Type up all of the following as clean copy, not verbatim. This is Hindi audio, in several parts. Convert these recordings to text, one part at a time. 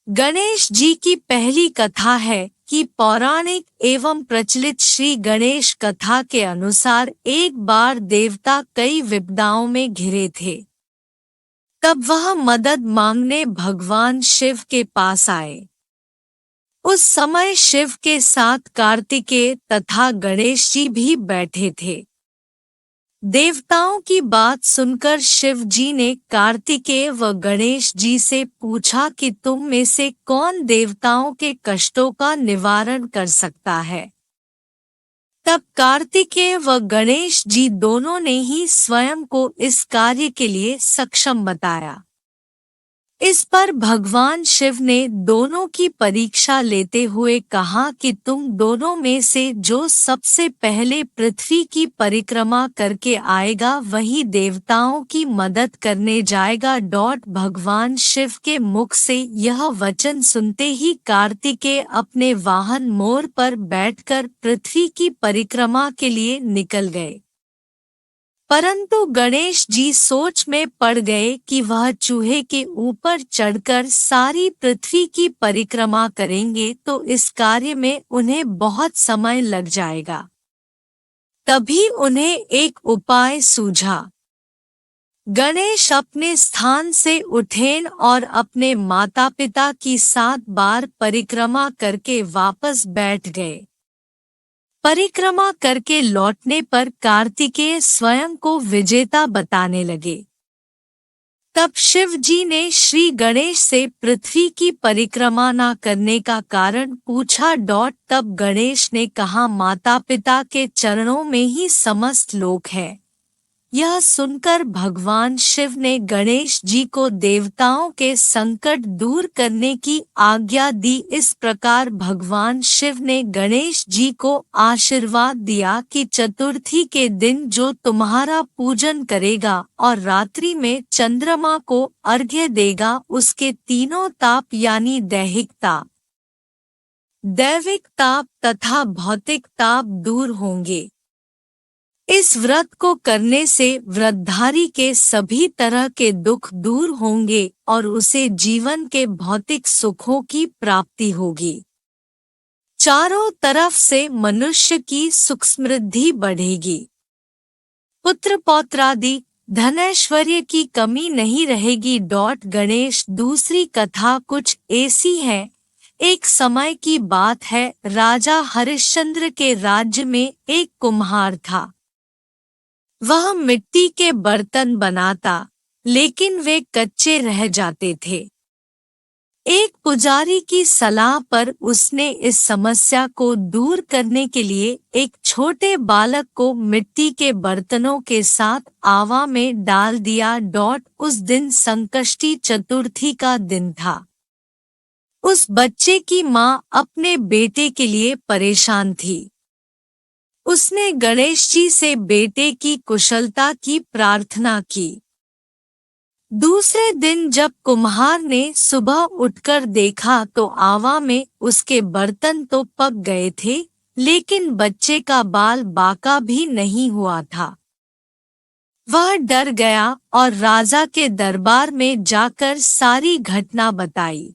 गणेश जी की पहली कथा है कि पौराणिक एवं प्रचलित श्री गणेश कथा के अनुसार एक बार देवता कई विपदाओं में घिरे थे। तब वह मदद मांगने भगवान शिव के पास आए। उस समय शिव के साथ कार्तिकेय तथा गणेश जी भी बैठे थे। देवताओं की बात सुनकर शिव जी ने कार्तिकेय व गणेश जी से पूछा कि तुम में से कौन देवताओं के कष्टों का निवारण कर सकता है। तब कार्तिकेय व गणेश जी दोनों ने ही स्वयं को इस कार्य के लिए सक्षम बताया। इस पर भगवान शिव ने दोनों की परीक्षा लेते हुए कहा कि तुम दोनों में से जो सबसे पहले पृथ्वी की परिक्रमा करके आएगा वही देवताओं की मदद करने जाएगा। भगवान शिव के मुख से यह वचन सुनते ही कार्तिकेय अपने वाहन मोर पर बैठकर पृथ्वी की परिक्रमा के लिए निकल गए। परंतु गणेश जी सोच में पड़ गए कि वह चूहे के ऊपर चढ़कर सारी पृथ्वी की परिक्रमा करेंगे तो इस कार्य में उन्हें बहुत समय लग जाएगा। तभी उन्हें एक उपाय सूझा। गणेश अपने स्थान से उठे और अपने माता पिता की 7 बार परिक्रमा करके वापस बैठ गए। परिक्रमा करके लौटने पर कार्तिकेय स्वयं को विजेता बताने लगे। तब शिव जी ने श्री गणेश से पृथ्वी की परिक्रमा न करने का कारण पूछा। तब गणेश ने कहा, माता पिता के चरणों में ही समस्त लोक है। यह सुनकर भगवान शिव ने गणेश जी को देवताओं के संकट दूर करने की आज्ञा दी। इस प्रकार भगवान शिव ने गणेश जी को आशीर्वाद दिया कि चतुर्थी के दिन जो तुम्हारा पूजन करेगा और रात्रि में चंद्रमा को अर्घ्य देगा उसके तीनों ताप यानी दैहिक ताप, दैविक ताप तथा भौतिक ताप दूर होंगे। इस व्रत को करने से व्रतधारी के सभी तरह के दुख दूर होंगे और उसे जीवन के भौतिक सुखों की प्राप्ति होगी। चारों तरफ से मनुष्य की सुख समृद्धि बढ़ेगी। पुत्र पौत्रादि धनैश्वर्य की कमी नहीं रहेगी। गणेश दूसरी कथा कुछ ऐसी है। एक समय की बात है, राजा हरिश्चंद्र के राज्य में एक कुम्हार था। वह मिट्टी के बर्तन बनाता, लेकिन वे कच्चे रह जाते थे। एक पुजारी की सलाह पर उसने इस समस्या को दूर करने के लिए एक छोटे बालक को मिट्टी के बर्तनों के साथ आवा में डाल दिया। उस दिन संकष्टी चतुर्थी का दिन था। उस बच्चे की माँ अपने बेटे के लिए परेशान थी। उसने गणेश जी से बेटे की कुशलता की प्रार्थना की। दूसरे दिन जब कुम्हार ने सुबह उठकर देखा तो आवा में उसके बर्तन तो पक गए थे, लेकिन बच्चे का बाल बांका भी नहीं हुआ था। वह डर गया और राजा के दरबार में जाकर सारी घटना बताई।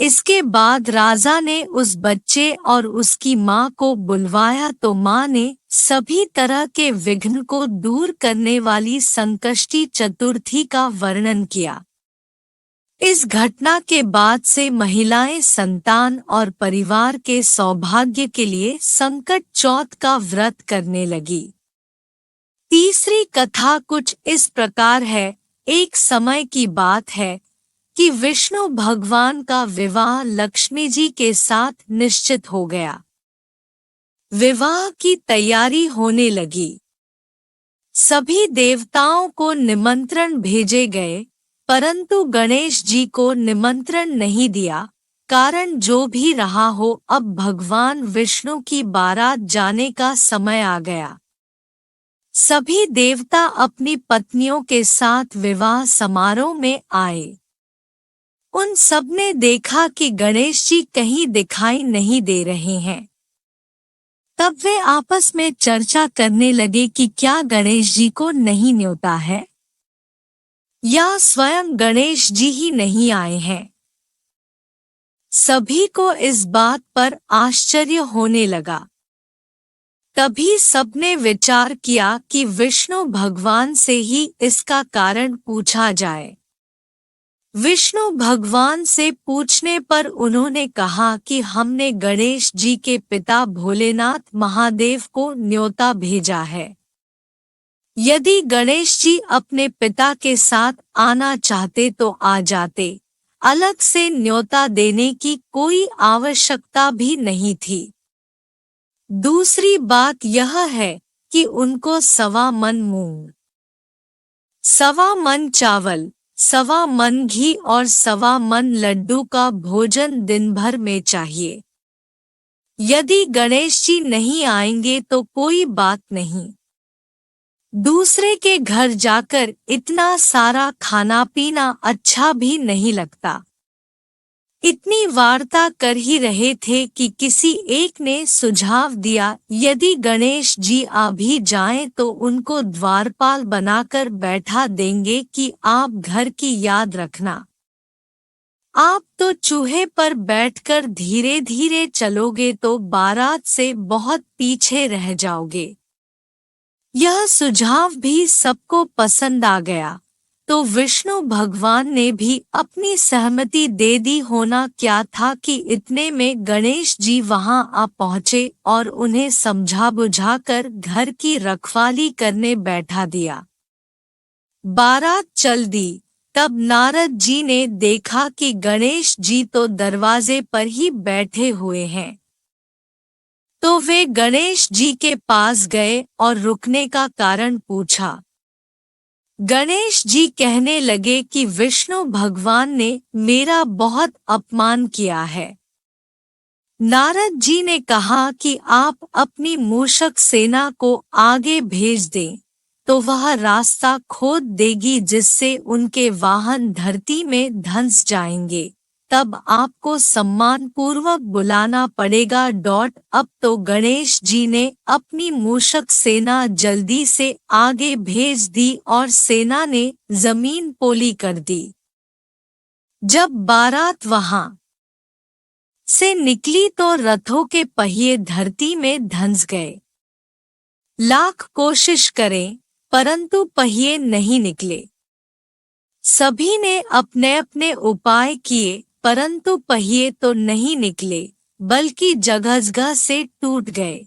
इसके बाद राजा ने उस बच्चे और उसकी माँ को बुलवाया तो माँ ने सभी तरह के विघ्न को दूर करने वाली संकष्टी चतुर्थी का वर्णन किया। इस घटना के बाद से महिलाएं संतान और परिवार के सौभाग्य के लिए संकट चौथ का व्रत करने लगी। तीसरी कथा कुछ इस प्रकार है। एक समय की बात है कि विष्णु भगवान का विवाह लक्ष्मी जी के साथ निश्चित हो गया। विवाह की तैयारी होने लगी। सभी देवताओं को निमंत्रण भेजे गए, परंतु गणेश जी को निमंत्रण नहीं दिया। कारण जो भी रहा हो, अब भगवान विष्णु की बारात जाने का समय आ गया। सभी देवता अपनी पत्नियों के साथ विवाह समारोह में आए। उन सबने देखा कि गणेश जी कहीं दिखाई नहीं दे रहे हैं। तब वे आपस में चर्चा करने लगे कि क्या गणेश जी को नहीं न्योता है या स्वयं गणेश जी ही नहीं आए हैं। सभी को इस बात पर आश्चर्य होने लगा। तभी सबने विचार किया कि विष्णु भगवान से ही इसका कारण पूछा जाए। विष्णु भगवान से पूछने पर उन्होंने कहा कि हमने गणेश जी के पिता भोलेनाथ महादेव को न्योता भेजा है। यदि गणेश जी अपने पिता के साथ आना चाहते तो आ जाते, अलग से न्योता देने की कोई आवश्यकता भी नहीं थी। दूसरी बात यह है कि उनको 1.25 मन मूंग, 1.25 मन चावल, 1.25 मन घी और 1.25 मन लड्डू का भोजन दिन भर में चाहिए। यदि गणेश जी नहीं आएंगे तो कोई बात नहीं, दूसरे के घर जाकर इतना सारा खाना पीना अच्छा भी नहीं लगता। इतनी वार्ता कर ही रहे थे कि किसी एक ने सुझाव दिया, यदि गणेश जी आ भी जाएं तो उनको द्वारपाल बनाकर बैठा देंगे कि आप घर की याद रखना। आप तो चूहे पर बैठकर धीरे धीरे चलोगे तो बारात से बहुत पीछे रह जाओगे। यह सुझाव भी सबको पसंद आ गया, तो विष्णु भगवान ने भी अपनी सहमति दे दी। होना क्या था कि इतने में गणेश जी वहां आ पहुंचे और उन्हें समझा बुझाकर घर की रखवाली करने बैठा दिया। बारात चल दी। तब नारद जी ने देखा कि गणेश जी तो दरवाजे पर ही बैठे हुए हैं। तो वे गणेश जी के पास गए और रुकने का कारण पूछा। गणेश जी कहने लगे कि विष्णु भगवान ने मेरा बहुत अपमान किया है। नारद जी ने कहा कि आप अपनी मूषक सेना को आगे भेज दें, तो वह रास्ता खोद देगी जिससे उनके वाहन धरती में धंस जाएंगे। तब आपको सम्मान पूर्वक बुलाना पड़ेगा। अब तो गणेश जी ने अपनी मूषक सेना जल्दी से आगे भेज दी और सेना ने जमीन पोली कर दी। जब बारात वहां से निकली तो रथों के पहिए धरती में धंस गए। लाख कोशिश करें परंतु पहिए नहीं निकले। सभी ने अपने अपने उपाय किए परंतु पहिए तो नहीं निकले, बल्कि जगह से टूट गए।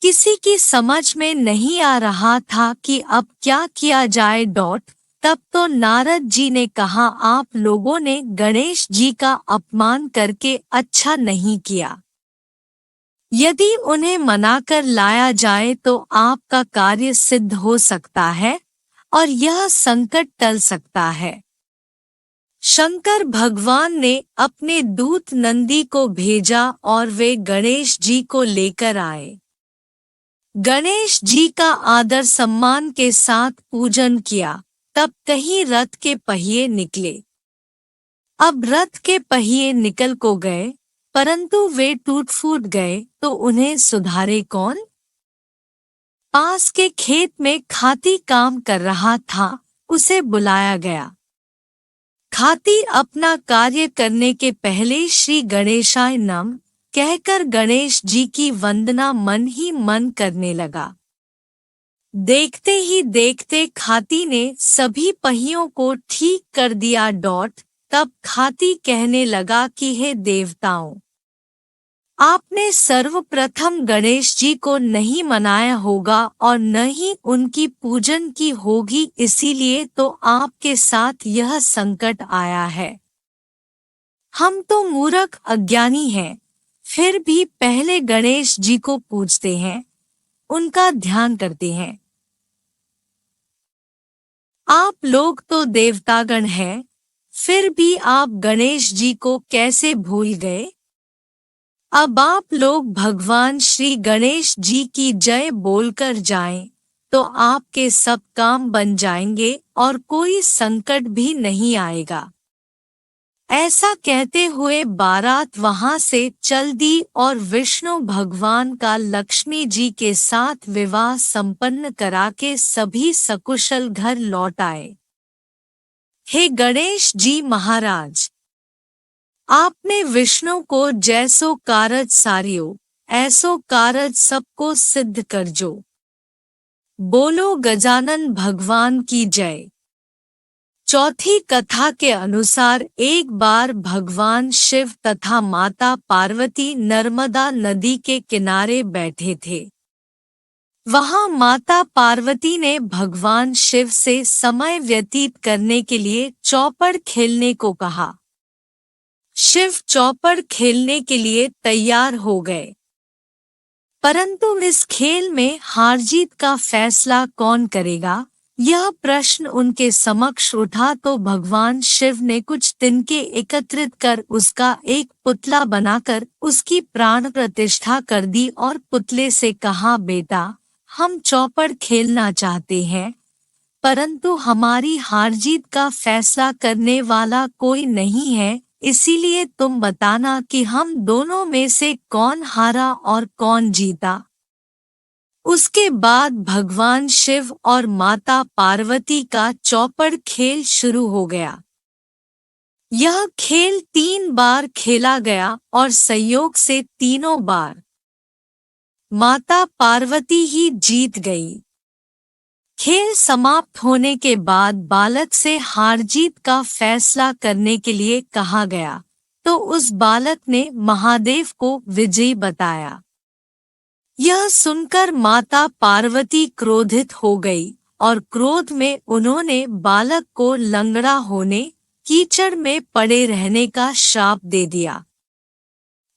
किसी की समझ में नहीं आ रहा था कि अब क्या किया जाए। तब तो नारद जी ने कहा, आप लोगों ने गणेश जी का अपमान करके अच्छा नहीं किया। यदि उन्हें मनाकर लाया जाए तो आपका कार्य सिद्ध हो सकता है और यह संकट टल सकता है। शंकर भगवान ने अपने दूत नंदी को भेजा और वे गणेश जी को लेकर आए। गणेश जी का आदर सम्मान के साथ पूजन किया। तब कहीं रथ के पहिए निकले। अब रथ के पहिए निकल को गए परंतु वे टूट फूट गए तो उन्हें सुधारे कौन? पास के खेत में खाती काम कर रहा था, उसे बुलाया गया। खाती अपना कार्य करने के पहले श्री गणेशाय नमः कहकर गणेश जी की वंदना मन ही मन करने लगा। देखते ही देखते खाती ने सभी पहियों को ठीक कर दिया। तब खाती कहने लगा कि हे देवताओं, आपने सर्वप्रथम गणेश जी को नहीं मनाया होगा और न ही उनकी पूजन की होगी, इसीलिए तो आपके साथ यह संकट आया है। हम तो मूर्ख अज्ञानी हैं, फिर भी पहले गणेश जी को पूजते हैं, उनका ध्यान करते हैं। आप लोग तो देवतागण हैं, फिर भी आप गणेश जी को कैसे भूल गए? अब आप लोग भगवान श्री गणेश जी की जय बोलकर जाएं, तो आपके सब काम बन जाएंगे और कोई संकट भी नहीं आएगा। ऐसा कहते हुए बारात वहां से चल दी और विष्णु भगवान का लक्ष्मी जी के साथ विवाह संपन्न करा के सभी सकुशल घर लौट आए। हे गणेश जी महाराज, आपने विष्णु को जैसो कारज सारियो, ऐसो कारज सबको सिद्ध करजो। बोलो गजानन भगवान की जय। चौथी कथा के अनुसार एक बार भगवान शिव तथा माता पार्वती नर्मदा नदी के किनारे बैठे थे। वहां माता पार्वती ने भगवान शिव से समय व्यतीत करने के लिए चौपड़ खेलने को कहा। शिव चौपड़ खेलने के लिए तैयार हो गए, परंतु इस खेल में हार जीत का फैसला कौन करेगा, यह प्रश्न उनके समक्ष उठा तो भगवान शिव ने कुछ तिनके एकत्रित कर उसका एक पुतला बनाकर उसकी प्राण प्रतिष्ठा कर दी और पुतले से कहा, बेटा, हम चौपड़ खेलना चाहते हैं, परंतु हमारी हार जीत का फैसला करने वाला कोई नहीं है, इसीलिए तुम बताना कि हम दोनों में से कौन हारा और कौन जीता। उसके बाद भगवान शिव और माता पार्वती का चौपड़ खेल शुरू हो गया। यह खेल 3 बार खेला गया और संयोग से तीनों बार माता पार्वती ही जीत गई। खेल समाप्त होने के बाद बालक से हार जीत का फैसला करने के लिए कहा गया, तो उस बालक ने महादेव को विजयी बताया। यह सुनकर माता पार्वती क्रोधित हो गई और क्रोध में उन्होंने बालक को लंगड़ा होने, कीचड़ में पड़े रहने का श्राप दे दिया।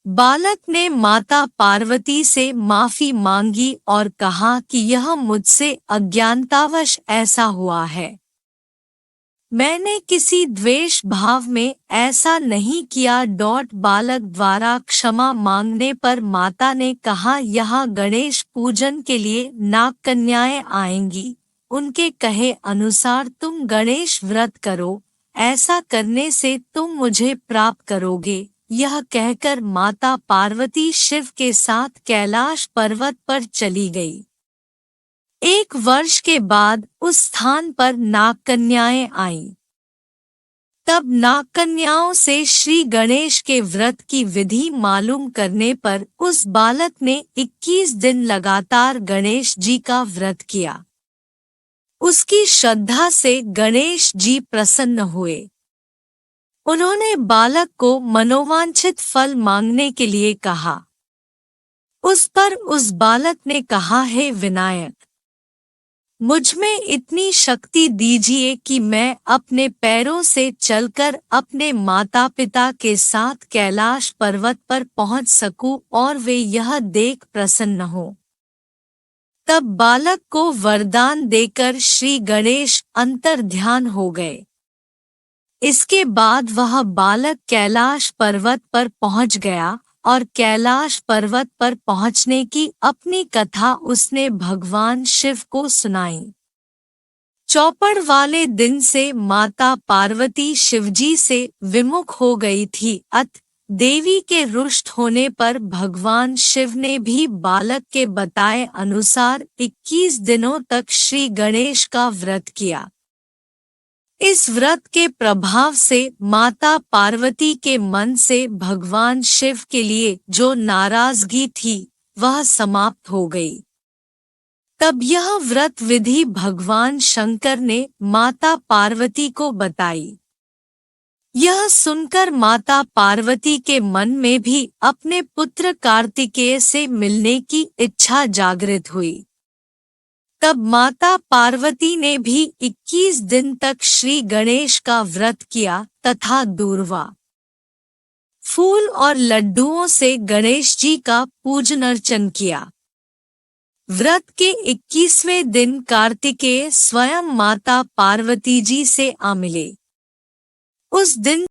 बालक ने माता पार्वती से माफी मांगी और कहा कि यह मुझसे अज्ञानतावश ऐसा हुआ है। मैंने किसी द्वेष भाव में ऐसा नहीं किया। बालक द्वारा क्षमा मांगने पर माता ने कहा, यहाँ गणेश पूजन के लिए नाग कन्याएं आएंगी, उनके कहे अनुसार तुम गणेश व्रत करो, ऐसा करने से तुम मुझे प्राप्त करोगे। यह कहकर माता पार्वती शिव के साथ कैलाश पर्वत पर चली गई। 1 वर्ष के बाद उस स्थान पर नागकन्याएं आईं। तब नागकन्याओं से श्री गणेश के व्रत की विधि मालूम करने पर उस बालक ने 21 दिन लगातार गणेश जी का व्रत किया। उसकी श्रद्धा से गणेश जी प्रसन्न हुए। उन्होंने बालक को मनोवांछित फल मांगने के लिए कहा। उस पर उस बालक ने कहा, हे विनायक, मुझ में इतनी शक्ति दीजिए कि मैं अपने पैरों से चलकर अपने माता पिता के साथ कैलाश पर्वत पर पहुंच सकूं और वे यह देख प्रसन्न हो। तब बालक को वरदान देकर श्री गणेश अंतर्ध्यान हो गए। इसके बाद वह बालक कैलाश पर्वत पर पहुंच गया और कैलाश पर्वत पर पहुंचने की अपनी कथा उसने भगवान शिव को सुनाई। चौपड़ वाले दिन से माता पार्वती शिवजी से विमुख हो गई थी। देवी के रुष्ट होने पर भगवान शिव ने भी बालक के बताए अनुसार 21 दिनों तक श्री गणेश का व्रत किया। इस व्रत के प्रभाव से माता पार्वती के मन से भगवान शिव के लिए जो नाराजगी थी वह समाप्त हो गई। तब यह व्रत विधि भगवान शंकर ने माता पार्वती को बताई। यह सुनकर माता पार्वती के मन में भी अपने पुत्र कार्तिकेय से मिलने की इच्छा जागृत हुई। तब माता पार्वती ने भी 21 दिन तक श्री गणेश का व्रत किया तथा दूर्वा, फूल और लड्डुओं से गणेश जी का पूजन अर्चन किया। व्रत के 21वें दिन कार्तिकेय स्वयं माता पार्वती जी से आ मिले। उस दिन